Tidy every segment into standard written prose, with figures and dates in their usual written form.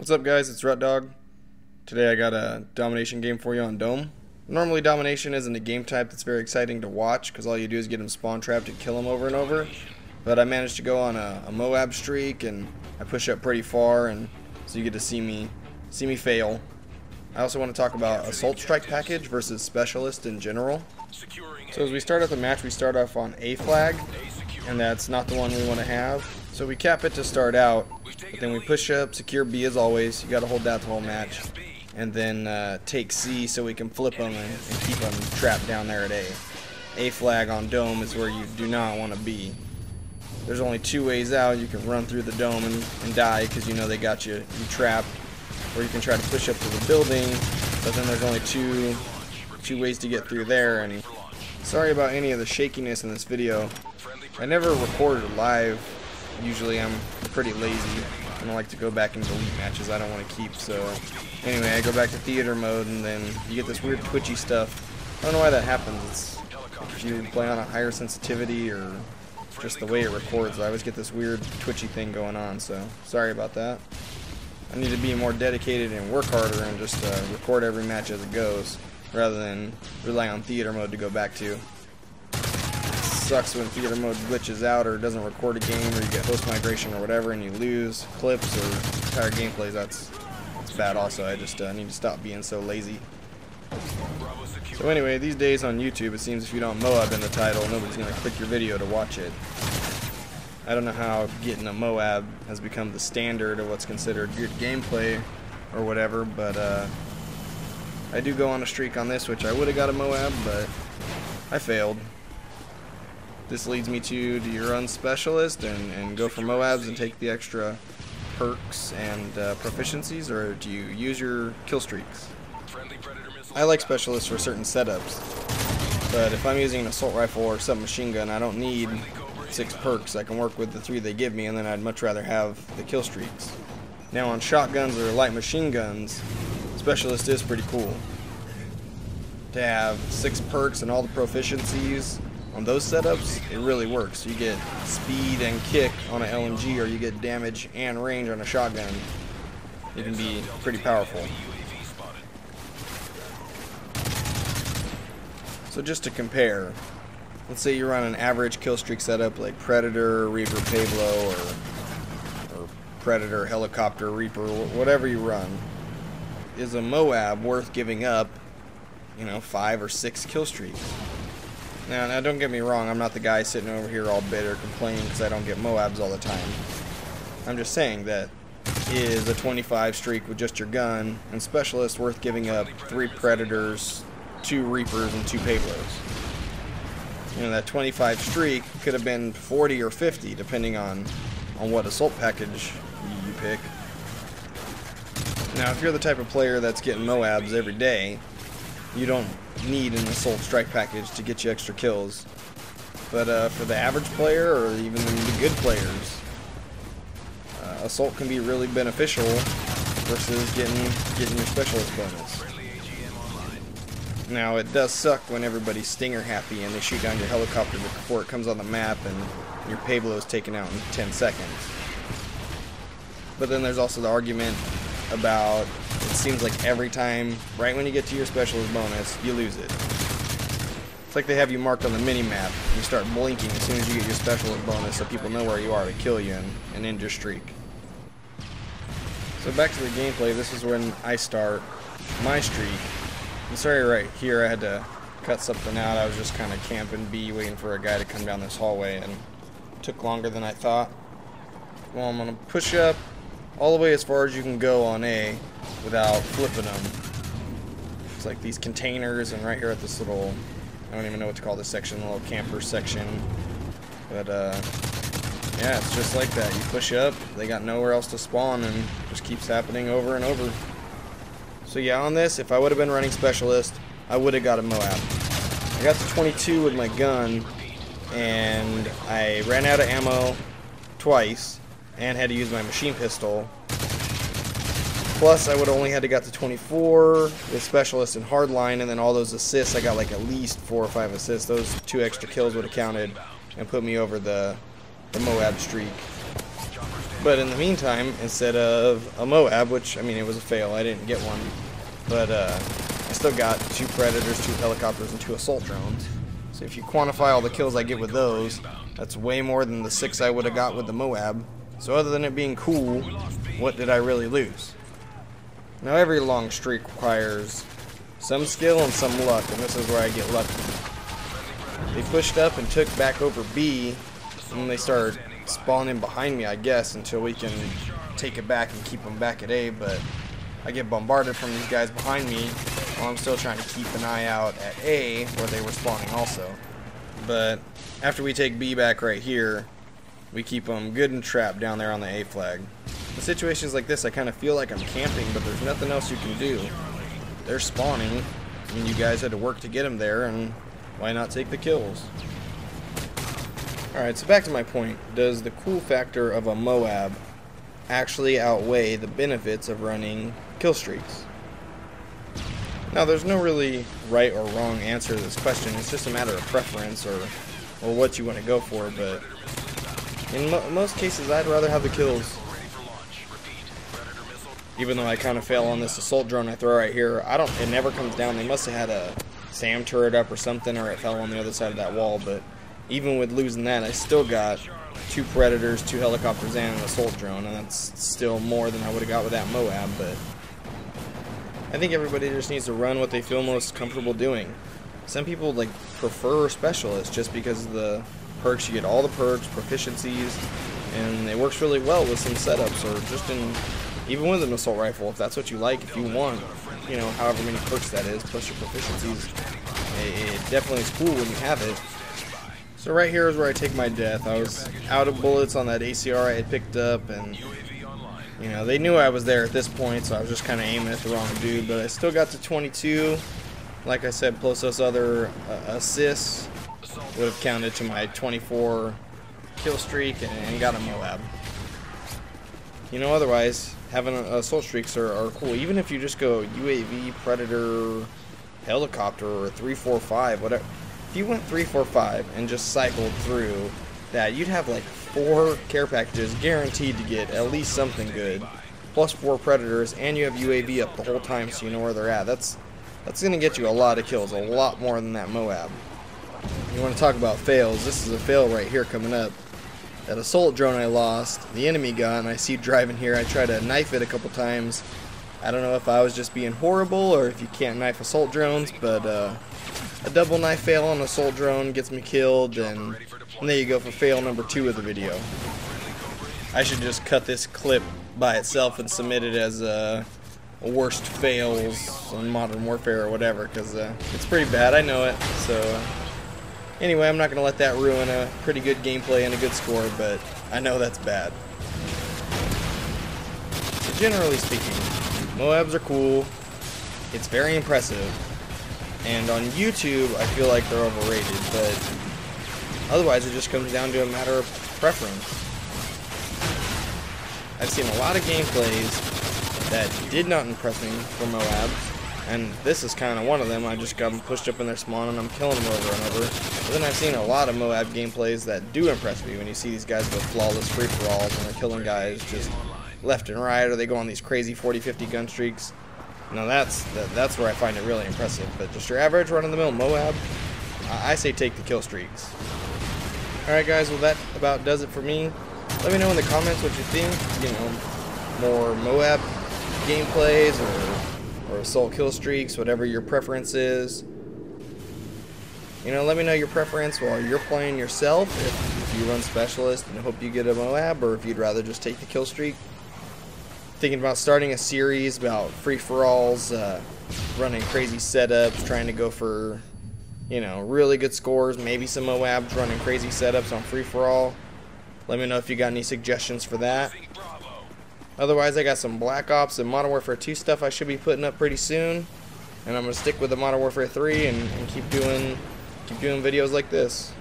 What's up, guys? It's Rut Dog. Today I got a domination game for you on Dome. Normally domination isn't a game type that's very exciting to watch because all you do is get him spawn trapped and kill him over and over. But I managed to go on a MOAB streak and I push up pretty far, and so you get to see me fail. I also want to talk about Assault Strike package versus Specialist in general. So as we start out the match, we start off on A flag, and that's not the one we want to have. So we cap it to start out, but then we push up, secure B as always. You got to hold that the whole match, and then take C so we can flip them and keep them trapped down there at A. A flag on Dome is where you do not want to be. There's only two ways out. You can run through the dome and die because you know they got you trapped, or you can try to push up to the building, but then there's only two ways to get through there. And sorry about any of the shakiness in this video. I never recorded live. Usually I'm pretty lazy. I don't like to go back and delete matches I don't want to keep. So anyway, I go back to theater mode, and then you get this weird twitchy stuff. I don't know why that happens. It's if you play on a higher sensitivity or just the way it records. I always get this weird twitchy thing going on, so sorry about that. I need to be more dedicated and work harder and just record every match as it goes, rather than rely on theater mode to go back to. It sucks when theater mode glitches out or doesn't record a game, or you get host migration or whatever and you lose clips or entire gameplays. That's bad also. I just need to stop being so lazy. So anyway, these days on YouTube, it seems if you don't MOAB in the title, nobody's going to click your video to watch it. I don't know how getting a MOAB has become the standard of what's considered good gameplay or whatever, but I do go on a streak on this, which I would have got a MOAB, but I failed. This leads me to do you run Specialist and go for MOABs and take the extra perks and proficiencies, or do you use your kill streaks? I like Specialists for certain setups, but if I'm using an assault rifle or submachine gun, I don't need 6 perks. I can work with the 3 they give me, and then I'd much rather have the kill streaks. Now on shotguns or light machine guns, Specialist is pretty cool. To have 6 perks and all the proficiencies on those setups, it really works. You get speed and kick on an LMG, or you get damage and range on a shotgun. It can be pretty powerful. So just to compare, let's say you run an average kill streak setup like Predator, Reaper, Pablo, or Predator, Helicopter, Reaper, whatever you run. Is a MOAB worth giving up, 5 or 6 kill streaks? Now don't get me wrong, I'm not the guy sitting over here all bitter complaining because I don't get MOABs all the time. I'm just saying that is a 25 streak with just your gun and Specialist worth giving up 3 Predators, 2 Reapers, and 2 Pablos. That 25 streak could have been 40 or 50 depending on what assault package you pick. Now if you're the type of player that's getting MOABs every day, you don't need an assault strike package to get you extra kills. But for the average player, or even the good players, assault can be really beneficial versus getting your Specialist bonus. Now it does suck when everybody's stinger happy and they shoot down your helicopter before it comes on the map and your Pablo is taken out in 10 seconds. But then there's also the argument about it seems like every time, right when you get to your Specialist bonus, you lose it. It's like they have you marked on the mini-map. You start blinking as soon as you get your Specialist bonus so people know where you are to kill you and end your streak. So back to the gameplay, this is when I start my streak. I'm sorry right here I had to cut something out. I was just kind of camping B waiting for a guy to come down this hallway, and it took longer than I thought. Well, I'm going to push up all the way as far as you can go on A without flipping them. It's like these containers, and right here at this little, I don't even know what to call this section, the little camper section. But yeah, it's just like that. You push up, they got nowhere else to spawn, and it just keeps happening over and over. So yeah, on this, if I would have been running Specialist, I would have got a MOAB. I got to 22 with my gun, and I ran out of ammo twice, and had to use my machine pistol. Plus, I would have only had to got to 24 with Specialist and Hardline, and then all those assists, I got like at least 4 or 5 assists. Those 2 extra kills would have counted and put me over the MOAB streak. But in the meantime, instead of a MOAB, which, I mean, it was a fail, I didn't get one, but I still got 2 Predators, 2 helicopters, and 2 assault drones. So if you quantify all the kills I get with those, that's way more than the 6 I would have got with the MOAB. So other than it being cool, what did I really lose? Now every long streak requires some skill and some luck, and this is where I get lucky. They pushed up and took back over B, and then they started spawning behind me, I guess, until we can take it back and keep them back at A, but I get bombarded from these guys behind me while I'm still trying to keep an eye out at A, where they were spawning also. But after we take B back right here, we keep them good and trapped down there on the A flag. In situations like this, I kind of feel like I'm camping, but there's nothing else you can do. They're spawning, I mean, you guys had to work to get them there, and why not take the kills? Alright, so back to my point. Does the cool factor of a MOAB actually outweigh the benefits of running kill streaks? Now, there's no really right or wrong answer to this question. It's just a matter of preference or what you want to go for, but in most cases, I'd rather have the kills. Even though I kind of fail on this assault drone I throw right here, it never comes down. They must have had a SAM turret up or something, or it fell on the other side of that wall, but even with losing that, I still got 2 Predators, 2 helicopters, and an assault drone, and that's still more than I would have got with that MOAB, but I think everybody just needs to run what they feel most comfortable doing. Some people prefer specialists just because of the perks. You get all the perks, proficiencies, and it works really well with some setups, or just even with an assault rifle, if that's what you like, if you want, you know, however many perks that is, plus your proficiencies, it definitely is cool when you have it. So right here is where I take my death. I was out of bullets on that ACR I had picked up, and you know, they knew I was there at this point, so I was just kind of aiming at the wrong dude, but I still got to 22. Like I said, plus those other assists would have counted to my 24 kill streak and got a MOAB. You know, otherwise, having assault streaks are cool. Even if you just go UAV, Predator, helicopter, or 3-4-5, whatever. If you went 3-4-5 and just cycled through that, you'd have like 4 care packages guaranteed to get at least something good, plus 4 Predators, and you have UAV up the whole time so you know where they're at. That's going to get you a lot of kills, a lot more than that MOAB. You want to talk about fails, this is a fail right here coming up. That assault drone I lost, the enemy gun, I see driving here, I tried to knife it a couple times. I don't know if I was just being horrible or if you can't knife assault drones, but a double knife fail on an assault drone gets me killed, and there you go for fail number 2 of the video. I should just cut this clip by itself and submit it as worst fails on Modern Warfare or whatever, because it's pretty bad, I know it. So anyway, I'm not going to let that ruin a pretty good gameplay and a good score, but I know that's bad. So generally speaking, MOABs are cool, it's very impressive, and on YouTube I feel like they're overrated, but otherwise it just comes down to a matter of preference. I've seen a lot of gameplays that did not impress me for MOABs, and this is kind of one of them. I just got them pushed up in their spawn and I'm killing them over and over. But then I've seen a lot of MOAB gameplays that do impress me when you see these guys go flawless free-for-alls and they're killing guys just left and right, or they go on these crazy 40-50 gun streaks. Now that's where I find it really impressive. But just your average run-of-the-mill MOAB, I say take the kill streaks. Alright guys, well that about does it for me. Let me know in the comments what you think. You know, more MOAB gameplays or assault kill streaks, whatever your preference is. You know, let me know your preference while you're playing yourself, if you run specialist and hope you get a MOAB, or if you'd rather just take the kill streak. Thinking about starting a series about free-for-alls, running crazy setups, trying to go for, you know, really good scores, maybe some MOABs, running crazy setups on free-for-all. Let me know if you got any suggestions for that. Otherwise, I got some Black Ops and Modern Warfare 2 stuff I should be putting up pretty soon, and I'm gonna stick with the Modern Warfare 3 and keep doing videos like this.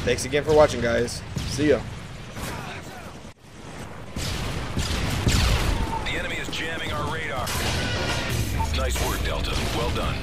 Thanks again for watching, guys. See ya. The enemy is jamming our radar. Nice work, Delta. Well done.